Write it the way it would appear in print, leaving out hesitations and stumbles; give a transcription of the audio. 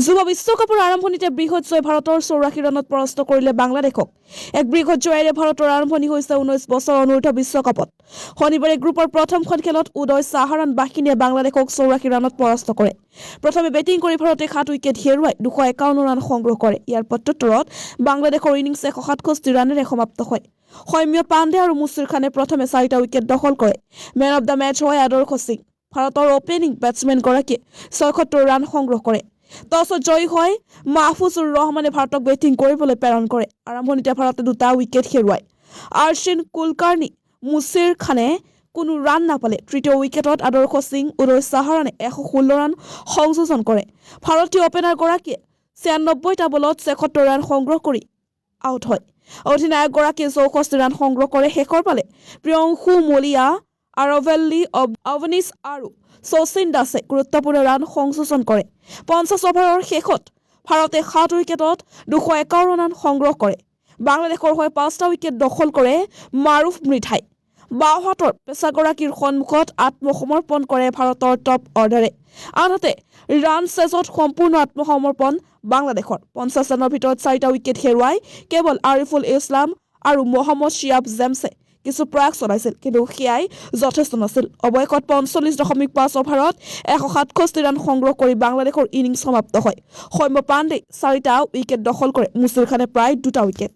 যুৱ বিশ্বকাপৰ আৰম্ভণিতে বৃহৎ জয় ভাৰতৰ 84 ৰানত পৰাস্ত কৰিলে বাংলাদেশক। এক বৃহৎ জয়েৰে ভাৰতৰ আৰম্ভণি হৈছে 19 বছৰ অনূৰ্ধ্ব বিশ্বকাপত। শনিবাৰে গ্ৰুপৰ প্ৰথমখন খেলত উদয় চাহাৰান বাহিনীয়ে বাংলাদেশক 84 ৰানত পৰাস্ত কৰে। প্ৰথমে বেটিং কৰি ভাৰতে 7 উইকেট হেৰুৱাই 251 ৰান সংগ্ৰহ কৰে। ইয়াৰ প্ৰত্যুত্তৰত বাংলাদেশৰ ইনিংছ 167 ৰানেৰে সমাপ্ত হয়। সৌম্য পাণ্ডে আৰু মুছিৰ খানে প্ৰথমে 4টা উইকেট দখল কৰে। মেন অৱ দ্য মেচ হয় আদৰ্শ সিং। ভাৰতৰ অপেনিং বেটছমেনগৰাকীয়ে 76 ৰান সংগ্ৰহ কৰে। টছত জয়ী হয় মাহফুজুৰ ৰহমানে ভাৰতক বেটিং কৰিবলৈ প্ৰেৰণ কৰে। আৰম্ভণিতে ভাৰতে 2টা উইকেট হেৰুৱায়। আৰ্চিন কুলকাৰ্ণি, মুছিৰ খানে কোনো ৰান নাপালে। তৃতীয় উইকেটত আদৰ্শ সিং, উদয় চাহাৰানে 116 ৰান সংযোজন কৰে। ভাৰতীয় অপেনাৰগৰাকীয়ে 96টা বলত 76 ৰান সংগ্ৰহ কৰি আউট হয়। অধিনায়কগৰাকীয়ে 64 ৰান সংগ্ৰহ কৰে। শেষৰ পালে প্ৰিয়ংশু মলিয়া, আৰভেল্লী অৱনীশ আৰু শচীন দাসে গুৰুত্বপূৰ্ণ ৰান সংযোজন কৰে। 50 অভাৰৰ শেষত ভাৰতে 7 উইকেটত 251 ৰান সংগ্ৰহ কৰে। বাংলাদেশৰ হৈ 5টা উইকেট দখল কৰে মাৰুফ মৃধাই। বাওঁহাতৰ পেচাৰগৰাকীৰ সন্মুখত আত্মসমৰ্পণ কৰে ভাৰতৰ টপ অৰ্ডাৰে। আনহাতে ৰান চেজত সম্পূৰ্ণ আত্মসমৰ্পণ বাংলাদেশৰ। 50 ৰানৰ ভিতৰত 4টা উইকেট হেৰুৱাই কেৱল আৰিফুল ইছলাম আৰু মহম্মদ শিয়াব জেমছে কিছু প্ৰয়াস চলাইছিল, কিন্তু সেয়াই যথেষ্ট নাছিল। অৱশেষত 45.5 অভাৰত 167 ৰান সংগ্ৰহ কৰি বাংলাদেশৰ ইনিংছ সমাপ্ত হয়। সৌম্য পাণ্ডে 4টা উইকেট দখল কৰে। মুছিৰ খানে প্ৰায় 2টা উইকেট।